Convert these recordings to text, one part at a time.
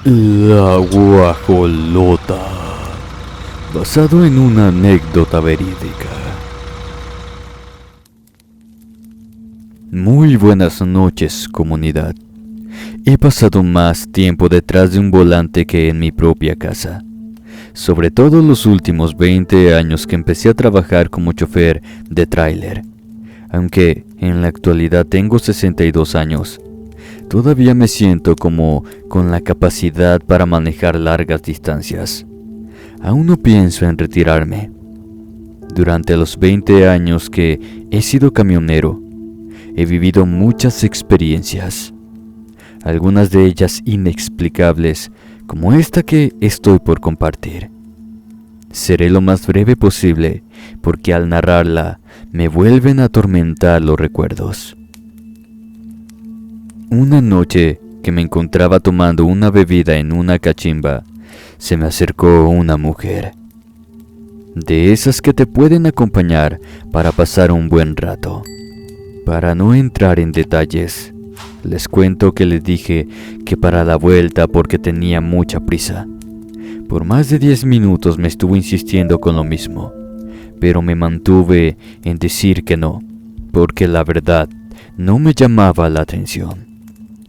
La guajolota, basado en una anécdota verídica. Muy buenas noches, comunidad. He pasado más tiempo detrás de un volante que en mi propia casa. Sobre todo los últimos 20 años que empecé a trabajar como chofer de tráiler. Aunque en la actualidad tengo 62 años. Todavía me siento como con la capacidad para manejar largas distancias. Aún no pienso en retirarme. Durante los 20 años que he sido camionero, he vivido muchas experiencias. Algunas de ellas inexplicables, como esta que estoy por compartir. Seré lo más breve posible, porque al narrarla me vuelven a atormentar los recuerdos. Una noche que me encontraba tomando una bebida en una cachimba, se me acercó una mujer. De esas que te pueden acompañar para pasar un buen rato. Para no entrar en detalles, les cuento que le dije que para la vuelta porque tenía mucha prisa. Por más de 10 minutos me estuvo insistiendo con lo mismo, pero me mantuve en decir que no, porque la verdad no me llamaba la atención.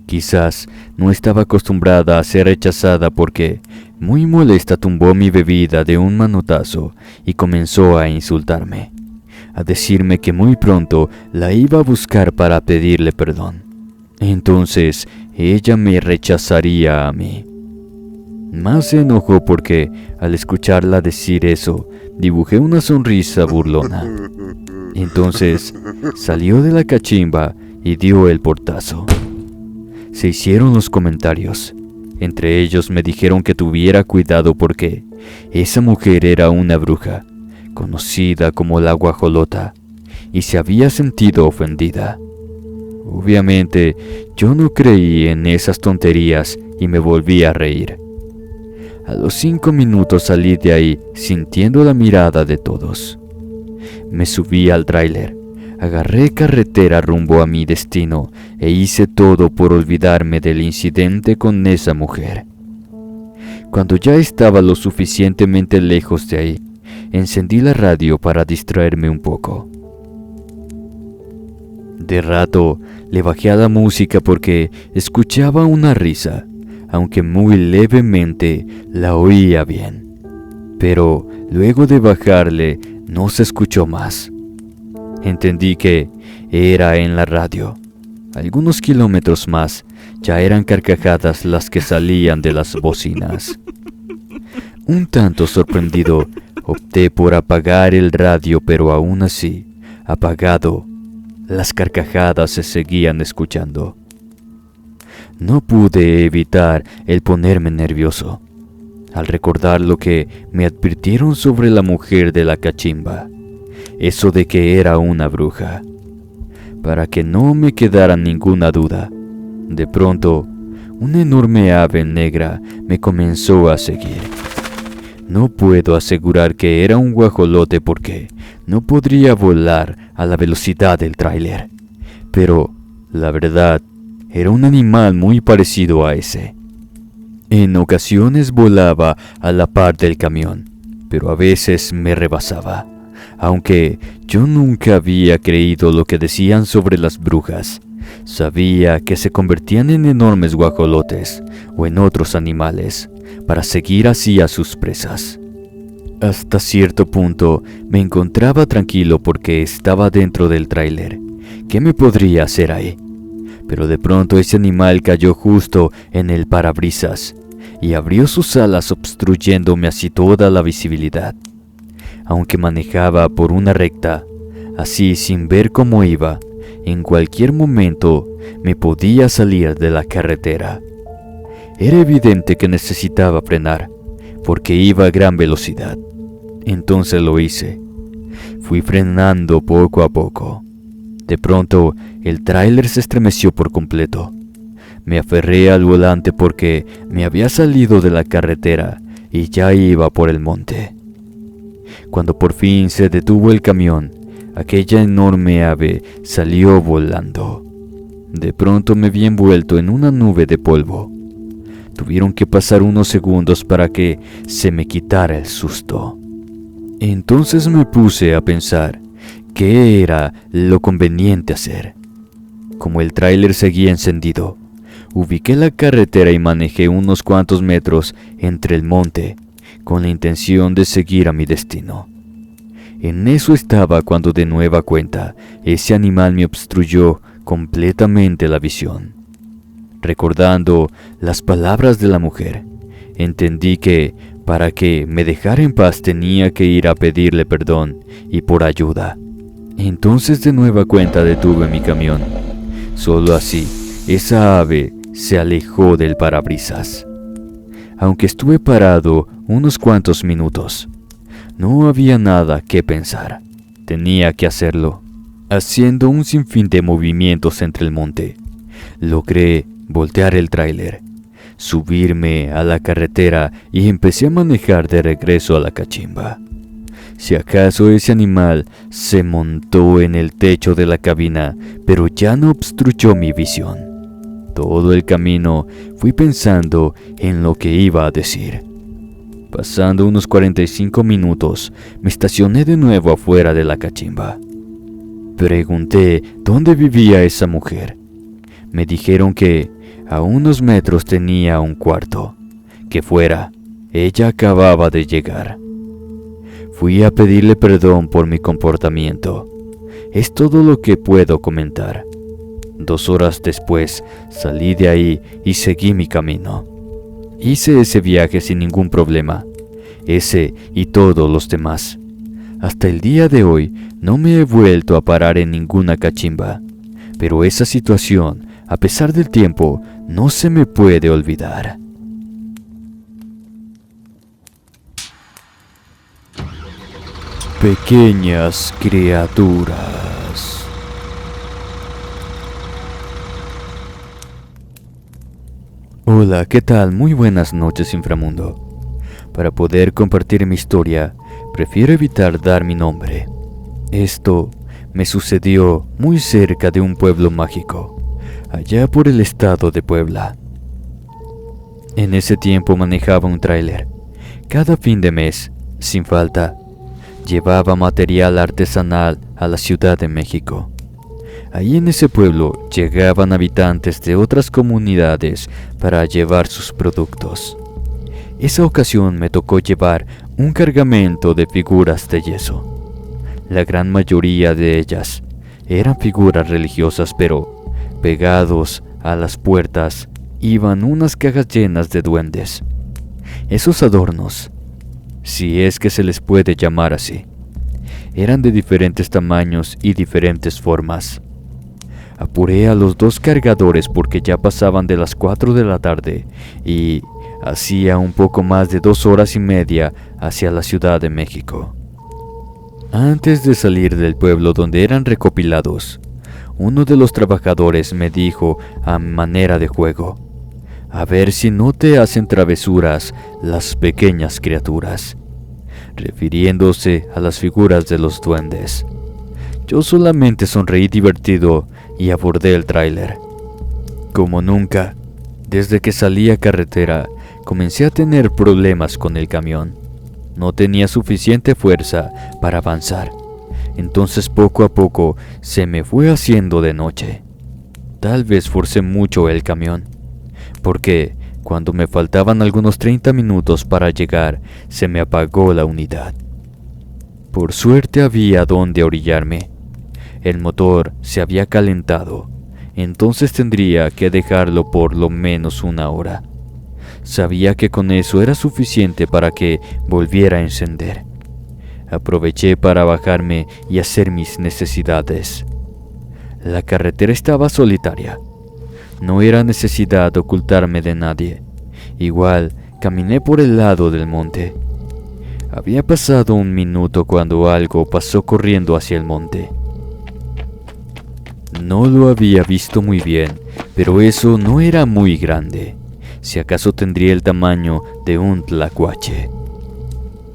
Quizás no estaba acostumbrada a ser rechazada porque, muy molesta, tumbó mi bebida de un manotazo y comenzó a insultarme, a decirme que muy pronto la iba a buscar para pedirle perdón. Entonces ella me rechazaría a mí. Más se enojó porque, al escucharla decir eso, dibujé una sonrisa burlona. Entonces salió de la cachimba y dio el portazo. Se hicieron los comentarios. Entre ellos me dijeron que tuviera cuidado porque esa mujer era una bruja, conocida como la guajolota, y se había sentido ofendida. Obviamente, yo no creí en esas tonterías y me volví a reír. A los 5 minutos salí de ahí sintiendo la mirada de todos. Me subí al tráiler. Agarré carretera rumbo a mi destino e hice todo por olvidarme del incidente con esa mujer. Cuando ya estaba lo suficientemente lejos de ahí, encendí la radio para distraerme un poco. De rato le bajé a la música porque escuchaba una risa, aunque muy levemente la oía bien. Pero luego de bajarle no se escuchó más. Entendí que era en la radio. Algunos kilómetros más ya eran carcajadas las que salían de las bocinas. Un tanto sorprendido, opté por apagar el radio, pero aún así, apagado, las carcajadas se seguían escuchando. No pude evitar el ponerme nervioso al recordar lo que me advirtieron sobre la mujer de la cachimba. Eso de que era una bruja. Para que no me quedara ninguna duda, de pronto, una enorme ave negra me comenzó a seguir. No puedo asegurar que era un guajolote porque no podría volar a la velocidad del tráiler, pero la verdad, era un animal muy parecido a ese. En ocasiones volaba a la par del camión, pero a veces me rebasaba. Aunque yo nunca había creído lo que decían sobre las brujas, sabía que se convertían en enormes guajolotes o en otros animales para seguir así a sus presas. Hasta cierto punto me encontraba tranquilo porque estaba dentro del tráiler. ¿Qué me podría hacer ahí? Pero de pronto ese animal cayó justo en el parabrisas y abrió sus alas obstruyéndome así toda la visibilidad. Aunque manejaba por una recta, así sin ver cómo iba, en cualquier momento me podía salir de la carretera. Era evidente que necesitaba frenar, porque iba a gran velocidad. Entonces lo hice. Fui frenando poco a poco. De pronto, el tráiler se estremeció por completo. Me aferré al volante porque me había salido de la carretera y ya iba por el monte. Cuando por fin se detuvo el camión, aquella enorme ave salió volando. De pronto me vi envuelto en una nube de polvo. Tuvieron que pasar unos segundos para que se me quitara el susto. Entonces me puse a pensar qué era lo conveniente hacer. Como el tráiler seguía encendido, ubiqué la carretera y manejé unos cuantos metros entre el monte con la intención de seguir a mi destino. En eso estaba cuando de nueva cuenta ese animal me obstruyó completamente la visión. Recordando las palabras de la mujer, entendí que para que me dejara en paz tenía que ir a pedirle perdón y por ayuda. Entonces de nueva cuenta detuve mi camión. Solo así, esa ave se alejó del parabrisas. Aunque estuve parado unos cuantos minutos, no había nada que pensar. Tenía que hacerlo. Haciendo un sinfín de movimientos entre el monte, logré voltear el tráiler, subirme a la carretera y empecé a manejar de regreso a la cachimba. Si acaso ese animal se montó en el techo de la cabina, pero ya no obstruyó mi visión. Todo el camino fui pensando en lo que iba a decir. Pasando unos 45 minutos, me estacioné de nuevo afuera de la cachimba. Pregunté dónde vivía esa mujer. Me dijeron que a unos metros tenía un cuarto, que fuera, ella acababa de llegar. Fui a pedirle perdón por mi comportamiento. Es todo lo que puedo comentar. 2 horas después salí de ahí y seguí mi camino. Hice ese viaje sin ningún problema, ese y todos los demás. Hasta el día de hoy no me he vuelto a parar en ninguna cachimba, pero esa situación, a pesar del tiempo, no se me puede olvidar. Pequeñas criaturas. Hola, ¿qué tal? Muy buenas noches, inframundo. Para poder compartir mi historia, prefiero evitar dar mi nombre. Esto me sucedió muy cerca de un pueblo mágico, allá por el estado de Puebla. En ese tiempo manejaba un tráiler. Cada fin de mes, sin falta, llevaba material artesanal a la Ciudad de México. Ahí en ese pueblo llegaban habitantes de otras comunidades para llevar sus productos. Esa ocasión me tocó llevar un cargamento de figuras de yeso. La gran mayoría de ellas eran figuras religiosas, pero pegados a las puertas iban unas cajas llenas de duendes. Esos adornos, si es que se les puede llamar así, eran de diferentes tamaños y diferentes formas. Apuré a los 2 cargadores porque ya pasaban de las 4 de la tarde y hacía un poco más de 2 horas y media hacia la Ciudad de México. Antes de salir del pueblo donde eran recopilados, uno de los trabajadores me dijo a manera de juego: a ver si no te hacen travesuras las pequeñas criaturas, refiriéndose a las figuras de los duendes. Yo solamente sonreí divertido y abordé el tráiler. Como nunca, desde que salí a carretera, comencé a tener problemas con el camión. No tenía suficiente fuerza para avanzar. Entonces poco a poco se me fue haciendo de noche. Tal vez forcé mucho el camión, porque cuando me faltaban algunos 30 minutos para llegar, se me apagó la unidad. Por suerte había donde orillarme. El motor se había calentado, entonces tendría que dejarlo por lo menos 1 hora. Sabía que con eso era suficiente para que volviera a encender. Aproveché para bajarme y hacer mis necesidades. La carretera estaba solitaria. No era necesidad ocultarme de nadie. Igual caminé por el lado del monte. Había pasado 1 minuto cuando algo pasó corriendo hacia el monte. No lo había visto muy bien, pero eso no era muy grande. Si acaso tendría el tamaño de un tlacuache.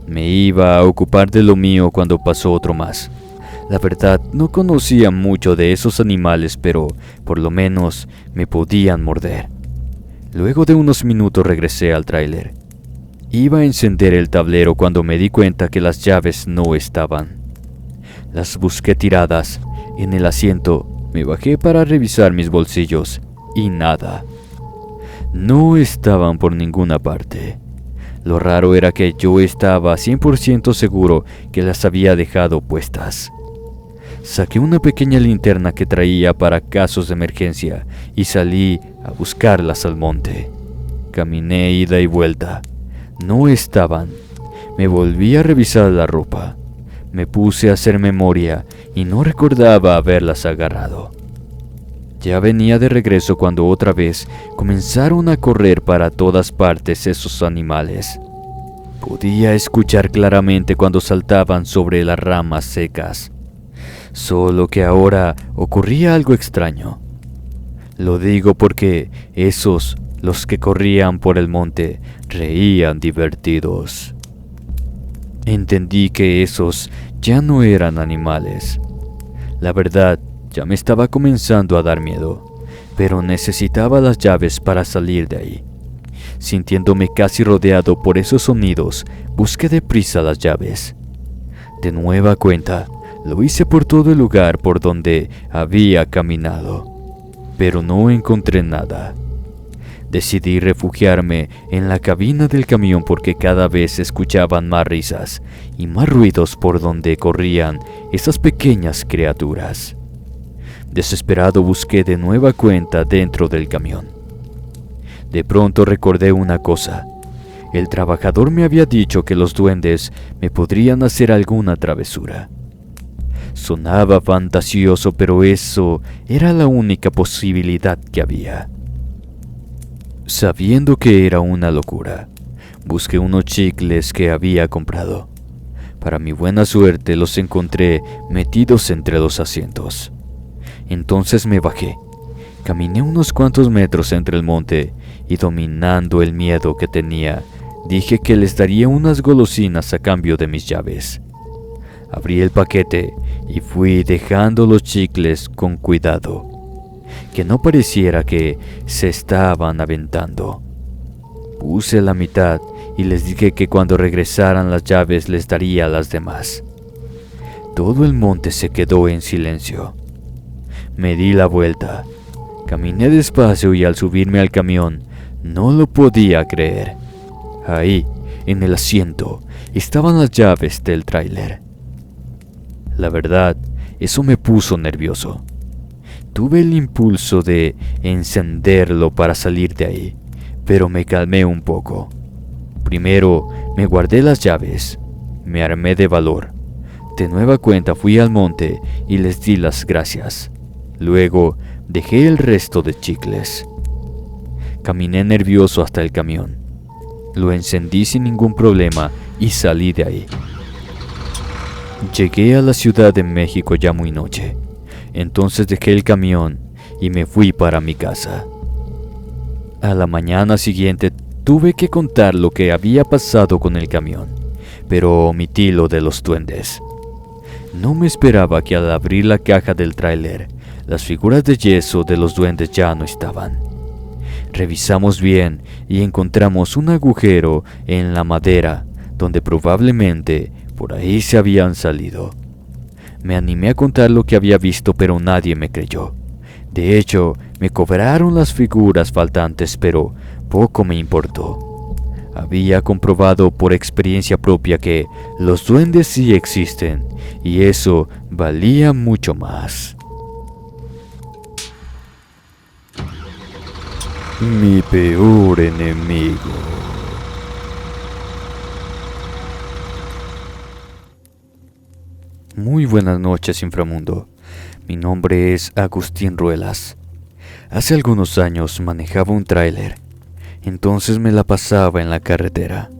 Me iba a ocupar de lo mío cuando pasó otro más. La verdad, no conocía mucho de esos animales, pero por lo menos me podían morder. Luego de unos minutos regresé al tráiler. Iba a encender el tablero cuando me di cuenta que las llaves no estaban. Las busqué tiradas en el asiento, me bajé para revisar mis bolsillos y nada. No estaban por ninguna parte. Lo raro era que yo estaba 100% seguro que las había dejado puestas. Saqué una pequeña linterna que traía para casos de emergencia y salí a buscarlas al monte. Caminé ida y vuelta. No estaban. Me volví a revisar la ropa. Me puse a hacer memoria y no recordaba haberlas agarrado. Ya venía de regreso cuando otra vez comenzaron a correr para todas partes esos animales. Podía escuchar claramente cuando saltaban sobre las ramas secas. Solo que ahora ocurría algo extraño. Lo digo porque esos, los que corrían por el monte, reían divertidos. Entendí que esos ya no eran animales. La verdad, ya me estaba comenzando a dar miedo, pero necesitaba las llaves para salir de ahí. Sintiéndome casi rodeado por esos sonidos, busqué deprisa las llaves. De nueva cuenta, lo hice por todo el lugar por donde había caminado, pero no encontré nada. Decidí refugiarme en la cabina del camión porque cada vez se escuchaban más risas y más ruidos por donde corrían esas pequeñas criaturas. Desesperado busqué de nueva cuenta dentro del camión. De pronto recordé una cosa. El trabajador me había dicho que los duendes me podrían hacer alguna travesura. Sonaba fantasioso, pero eso era la única posibilidad que había. Sabiendo que era una locura, busqué unos chicles que había comprado. Para mi buena suerte los encontré metidos entre los asientos. Entonces me bajé, caminé unos cuantos metros entre el monte y dominando el miedo que tenía, dije que les daría unas golosinas a cambio de mis llaves. Abrí el paquete y fui dejando los chicles con cuidado, que no pareciera que se estaban aventando. Puse la mitad y les dije que cuando regresaran las llaves les daría las demás. Todo el monte se quedó en silencio. Me di la vuelta, caminé despacio y al subirme al camión no lo podía creer. Ahí, en el asiento, estaban las llaves del tráiler. La verdad, eso me puso nervioso. Tuve el impulso de encenderlo para salir de ahí, pero me calmé un poco. Primero me guardé las llaves, me armé de valor. De nueva cuenta fui al monte y les di las gracias. Luego dejé el resto de chicles. Caminé nervioso hasta el camión. Lo encendí sin ningún problema y salí de ahí. Llegué a la Ciudad de México ya muy noche. Entonces dejé el camión y me fui para mi casa. A la mañana siguiente tuve que contar lo que había pasado con el camión, pero omití lo de los duendes. No me esperaba que al abrir la caja del tráiler, las figuras de yeso de los duendes ya no estaban. Revisamos bien y encontramos un agujero en la madera, donde probablemente por ahí se habían salido. Me animé a contar lo que había visto, pero nadie me creyó. De hecho, me cobraron las figuras faltantes, pero poco me importó. Había comprobado por experiencia propia que los duendes sí existen, y eso valía mucho más. Mi peor enemigo. Muy buenas noches, inframundo. Mi nombre es Agustín Ruelas. Hace algunos años manejaba un tráiler, entonces me la pasaba en la carretera.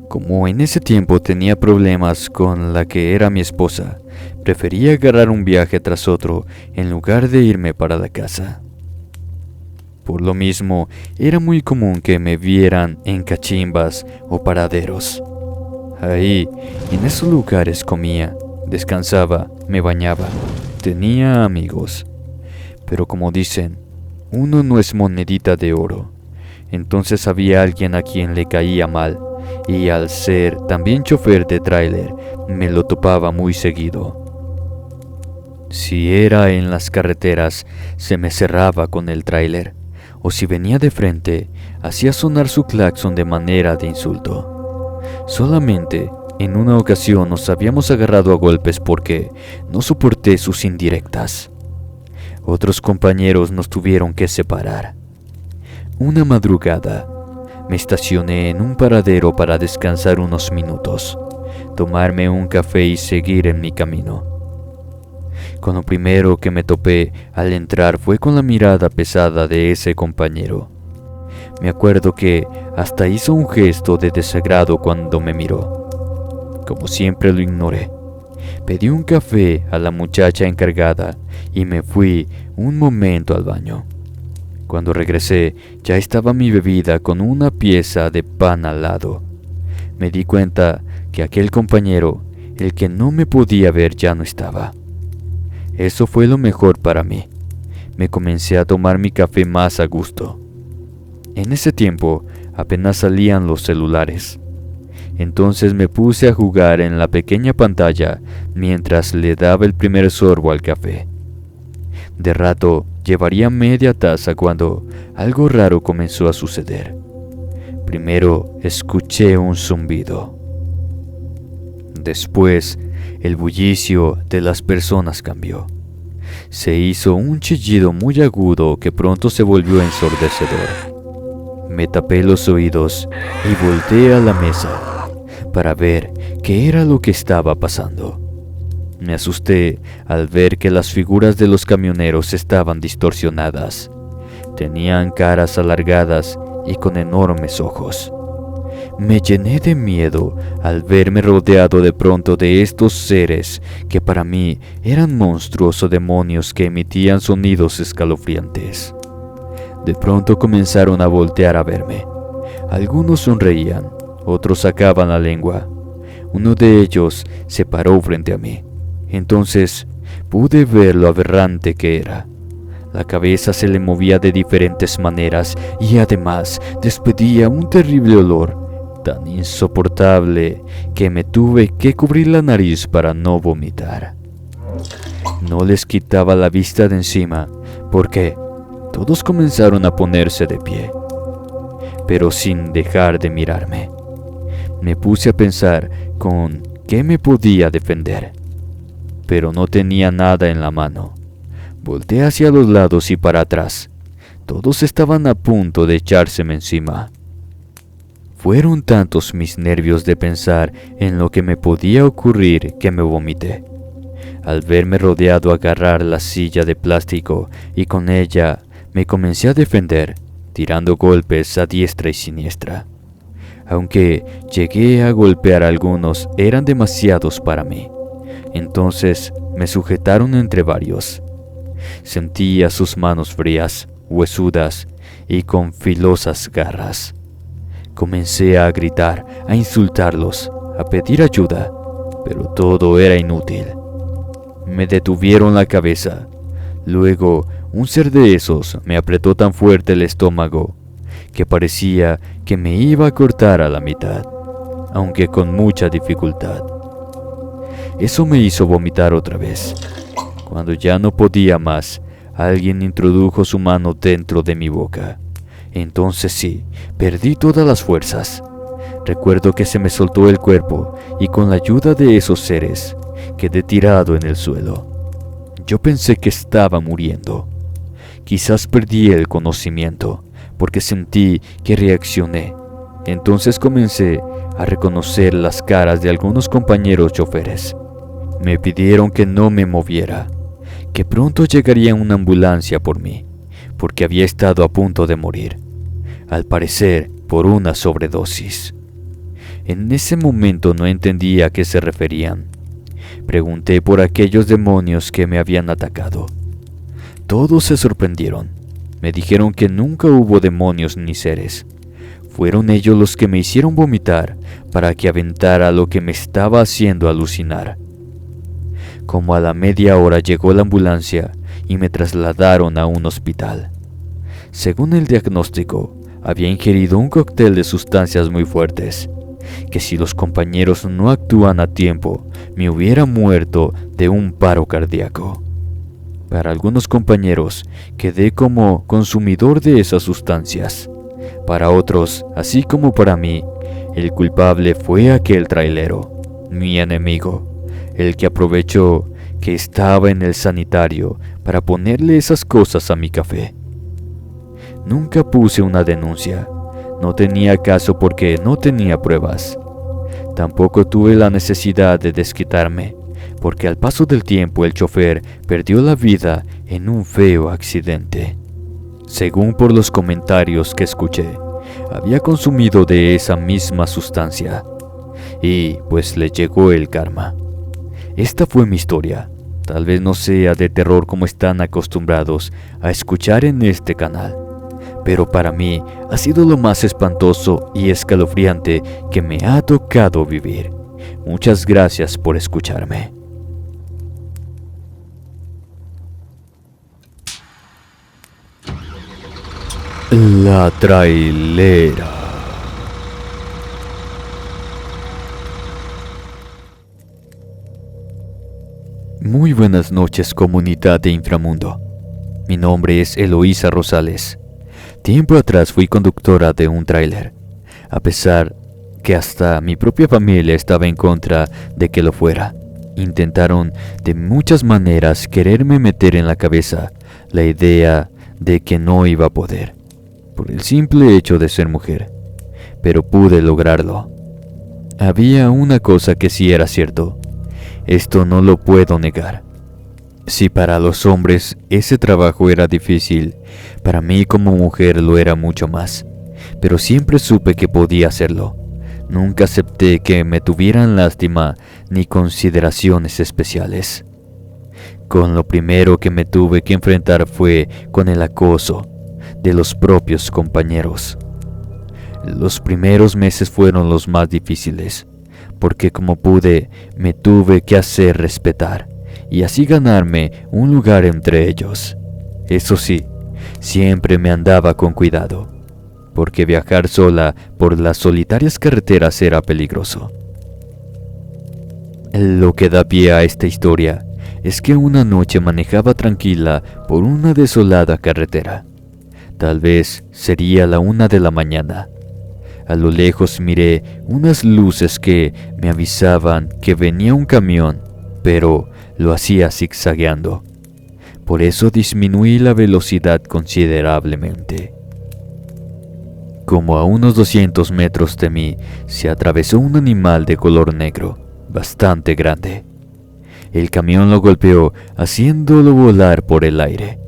Como en ese tiempo tenía problemas con la que era mi esposa, prefería agarrar un viaje tras otro en lugar de irme para la casa. Por lo mismo, era muy común que me vieran en cachimbas o paraderos. Ahí, en esos lugares comía, descansaba, me bañaba, tenía amigos. Pero como dicen, uno no es monedita de oro, Entonces había alguien a quien le caía mal, y al ser también chofer de tráiler, me lo topaba muy seguido. Si era en las carreteras, se me cerraba con el tráiler, o si venía de frente, hacía sonar su claxon de manera de insulto. Solamente en una ocasión nos habíamos agarrado a golpes porque no soporté sus indirectas. Otros compañeros nos tuvieron que separar. Una madrugada, me estacioné en un paradero para descansar unos minutos, tomarme un café y seguir en mi camino. Con lo primero que me topé al entrar fue con la mirada pesada de ese compañero. Me acuerdo que hasta hizo un gesto de desagrado cuando me miró. Como siempre lo ignoré. Pedí un café a la muchacha encargada y me fui un momento al baño. Cuando regresé, ya estaba mi bebida con una pieza de pan al lado. Me di cuenta que aquel compañero, el que no me podía ver, ya no estaba. Eso fue lo mejor para mí. Me comencé a tomar mi café más a gusto. En ese tiempo apenas salían los celulares. Entonces me puse a jugar en la pequeña pantalla mientras le daba el primer sorbo al café. De rato llevaría media taza cuando algo raro comenzó a suceder. Primero escuché un zumbido. Después, el bullicio de las personas cambió. Se hizo un chillido muy agudo que pronto se volvió ensordecedor. Me tapé los oídos y volteé a la mesa para ver qué era lo que estaba pasando. Me asusté al ver que las figuras de los camioneros estaban distorsionadas. Tenían caras alargadas y con enormes ojos. Me llené de miedo al verme rodeado de pronto de estos seres que para mí eran monstruos o demonios que emitían sonidos escalofriantes. De pronto comenzaron a voltear a verme. Algunos sonreían, otros sacaban la lengua. Uno de ellos se paró frente a mí. Entonces pude ver lo aberrante que era. La cabeza se le movía de diferentes maneras y además despedía un terrible olor tan insoportable que me tuve que cubrir la nariz para no vomitar. No les quitaba la vista de encima porque todos comenzaron a ponerse de pie, pero sin dejar de mirarme. Me puse a pensar con qué me podía defender, pero no tenía nada en la mano. Volteé hacia los lados y para atrás. Todos estaban a punto de echárseme encima. Fueron tantos mis nervios de pensar en lo que me podía ocurrir que me vomité. Al verme rodeado, agarrar la silla de plástico y con ella me comencé a defender, tirando golpes a diestra y siniestra. Aunque llegué a golpear a algunos, eran demasiados para mí. Entonces me sujetaron entre varios. Sentía sus manos frías, huesudas y con filosas garras. Comencé a gritar, a insultarlos, a pedir ayuda, pero todo era inútil. Me detuvieron la cabeza. Luego, un ser de esos me apretó tan fuerte el estómago que parecía que me iba a cortar a la mitad, aunque con mucha dificultad. Eso me hizo vomitar otra vez. Cuando ya no podía más, alguien introdujo su mano dentro de mi boca. Entonces sí, perdí todas las fuerzas. Recuerdo que se me soltó el cuerpo y con la ayuda de esos seres, quedé tirado en el suelo. Yo pensé que estaba muriendo. Quizás perdí el conocimiento, porque sentí que reaccioné. Entonces comencé a reconocer las caras de algunos compañeros choferes. Me pidieron que no me moviera, que pronto llegaría una ambulancia por mí, porque había estado a punto de morir, al parecer por una sobredosis. En ese momento no entendía a qué se referían. Pregunté por aquellos demonios que me habían atacado. Todos se sorprendieron. Me dijeron que nunca hubo demonios ni seres. Fueron ellos los que me hicieron vomitar para que aventara lo que me estaba haciendo alucinar. Como a la media hora llegó la ambulancia y me trasladaron a un hospital. Según el diagnóstico, había ingerido un cóctel de sustancias muy fuertes, que si los compañeros no actúan a tiempo, me hubiera muerto de un paro cardíaco. Para algunos compañeros, quedé como consumidor de esas sustancias. Para otros, así como para mí, el culpable fue aquel trailero, mi enemigo, el que aprovechó que estaba en el sanitario para ponerle esas cosas a mi café. Nunca puse una denuncia. No tenía caso porque no tenía pruebas. Tampoco tuve la necesidad de desquitarme, porque al paso del tiempo el chofer perdió la vida en un feo accidente. Según por los comentarios que escuché, había consumido de esa misma sustancia, y pues le llegó el karma. Esta fue mi historia. Tal vez no sea de terror como están acostumbrados a escuchar en este canal, pero para mí ha sido lo más espantoso y escalofriante que me ha tocado vivir. Muchas gracias por escucharme. La trailera. Muy buenas noches, comunidad de Inframundo. Mi nombre es Eloísa Rosales. Tiempo atrás fui conductora de un tráiler, a pesar que hasta mi propia familia estaba en contra de que lo fuera. Intentaron de muchas maneras quererme meter en la cabeza la idea de que no iba a poder, por el simple hecho de ser mujer, pero pude lograrlo. Había una cosa que sí era cierto. Esto no lo puedo negar. Si para los hombres ese trabajo era difícil, para mí como mujer lo era mucho más. Pero siempre supe que podía hacerlo. Nunca acepté que me tuvieran lástima ni consideraciones especiales. Con lo primero que me tuve que enfrentar fue con el acoso de los propios compañeros. Los primeros meses fueron los más difíciles, porque como pude, me tuve que hacer respetar y así ganarme un lugar entre ellos. Eso sí, siempre me andaba con cuidado, porque viajar sola por las solitarias carreteras era peligroso. Lo que da pie a esta historia es que una noche manejaba tranquila por una desolada carretera. Tal vez sería la 1 de la mañana. A lo lejos miré unas luces que me avisaban que venía un camión, pero lo hacía zigzagueando. Por eso disminuí la velocidad considerablemente. Como a unos 200 metros de mí se atravesó un animal de color negro, bastante grande. El camión lo golpeó, haciéndolo volar por el aire.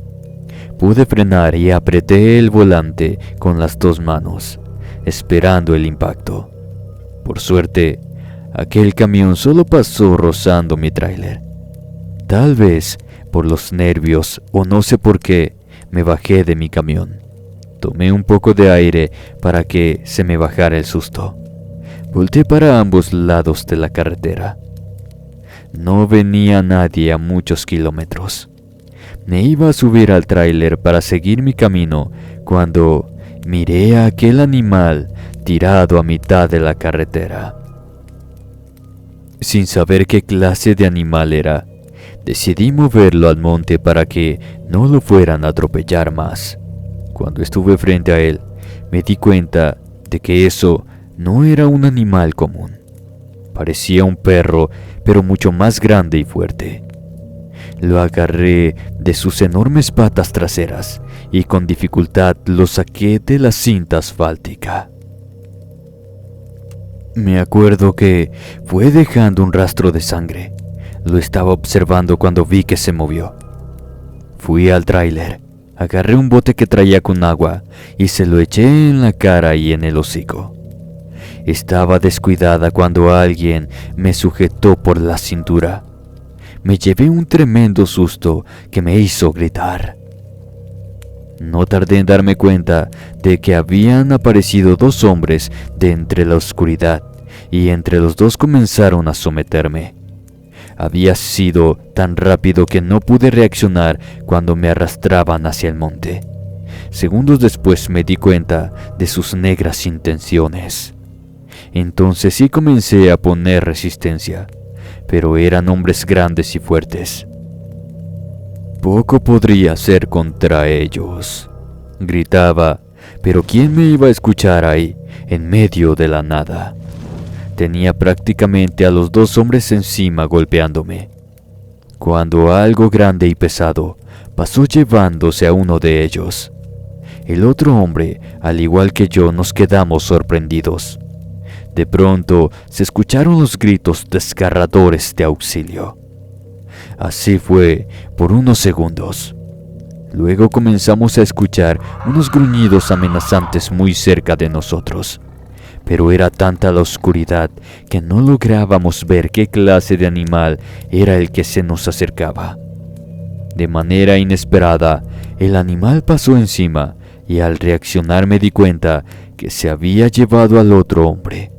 Pude frenar y apreté el volante con las 2 manos, esperando el impacto. Por suerte, aquel camión solo pasó rozando mi tráiler. Tal vez por los nervios o no sé por qué, me bajé de mi camión. Tomé un poco de aire para que se me bajara el susto. Volteé para ambos lados de la carretera. No venía nadie a muchos kilómetros. Me iba a subir al tráiler para seguir mi camino cuando miré a aquel animal tirado a mitad de la carretera. Sin saber qué clase de animal era, decidí moverlo al monte para que no lo fueran a atropellar más. Cuando estuve frente a él, me di cuenta de que eso no era un animal común. Parecía un perro, pero mucho más grande y fuerte. Lo agarré de sus enormes patas traseras y con dificultad lo saqué de la cinta asfáltica. Me acuerdo que fue dejando un rastro de sangre. Lo estaba observando cuando vi que se movió. Fui al tráiler, agarré un bote que traía con agua y se lo eché en la cara y en el hocico. Estaba descuidada cuando alguien me sujetó por la cintura. Me llevé un tremendo susto que me hizo gritar. No tardé en darme cuenta de que habían aparecido 2 hombres de entre la oscuridad y entre los 2 comenzaron a someterme. Había sido tan rápido que no pude reaccionar cuando me arrastraban hacia el monte. segundos después me di cuenta de sus negras intenciones. Entonces sí comencé a poner resistencia, pero eran hombres grandes y fuertes. Poco podría hacer contra ellos, gritaba, pero ¿quién me iba a escuchar ahí, en medio de la nada? Tenía prácticamente a los dos hombres encima golpeándome, cuando algo grande y pesado pasó llevándose a uno de ellos. El otro hombre, al igual que yo, nos quedamos sorprendidos. De pronto se escucharon los gritos desgarradores de auxilio. Así fue por unos segundos. Luego comenzamos a escuchar unos gruñidos amenazantes muy cerca de nosotros, pero era tanta la oscuridad que no lográbamos ver qué clase de animal era el que se nos acercaba. De manera inesperada, el animal pasó encima y al reaccionar me di cuenta que se había llevado al otro hombre.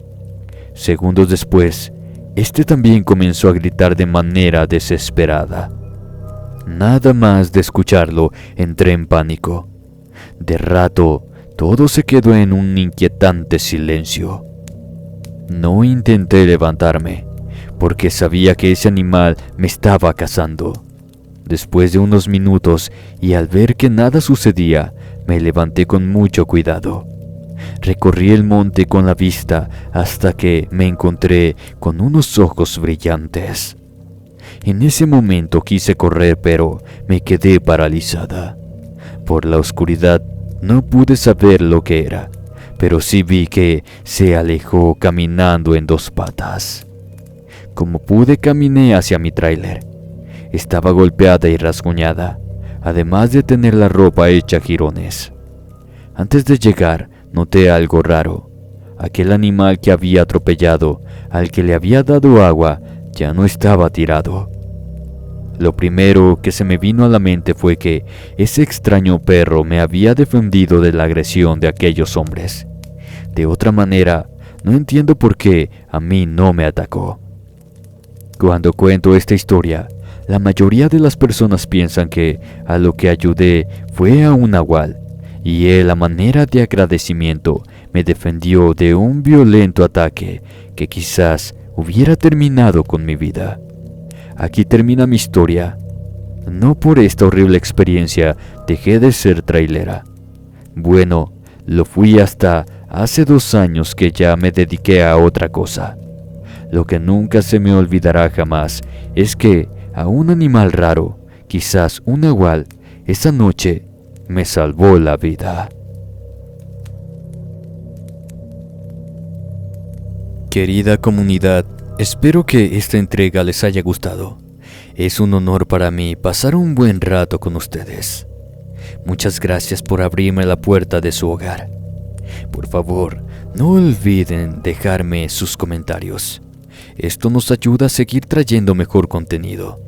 Segundos después, este también comenzó a gritar de manera desesperada. Nada más de escucharlo, entré en pánico. De rato, todo se quedó en un inquietante silencio. No intenté levantarme, porque sabía que ese animal me estaba cazando. Después de unos minutos, y al ver que nada sucedía, me levanté con mucho cuidado. Recorrí el monte con la vista hasta que me encontré con unos ojos brillantes. En ese momento quise correr, pero me quedé paralizada. Por la oscuridad no pude saber lo que era, pero sí vi que se alejó caminando en dos patas. Como pude, caminé hacia mi tráiler. Estaba golpeada y rasguñada, además de tener la ropa hecha jirones. Antes de llegar, noté algo raro. Aquel animal que había atropellado, al que le había dado agua, ya no estaba tirado. Lo primero que se me vino a la mente fue que ese extraño perro me había defendido de la agresión de aquellos hombres. De otra manera, no entiendo por qué a mí no me atacó. Cuando cuento esta historia, la mayoría de las personas piensan que a lo que ayudé fue a un nahual, y él, a manera de agradecimiento, me defendió de un violento ataque que quizás hubiera terminado con mi vida. Aquí termina mi historia. No por esta horrible experiencia dejé de ser trailera. Bueno, lo fui hasta hace 2 años que ya me dediqué a otra cosa. Lo que nunca se me olvidará jamás es que a un animal raro, quizás un nahual, esa noche me salvó la vida. Querida comunidad, espero que esta entrega les haya gustado. Es un honor para mí pasar un buen rato con ustedes. Muchas gracias por abrirme la puerta de su hogar. Por favor, no olviden dejarme sus comentarios. Esto nos ayuda a seguir trayendo mejor contenido.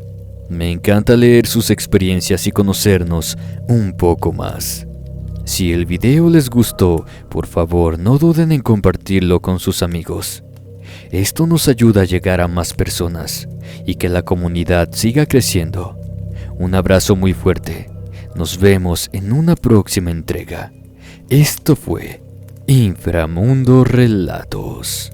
Me encanta leer sus experiencias y conocernos un poco más. Si el video les gustó, por favor no duden en compartirlo con sus amigos. Esto nos ayuda a llegar a más personas y que la comunidad siga creciendo. Un abrazo muy fuerte. Nos vemos en una próxima entrega. Esto fue Inframundo Relatos.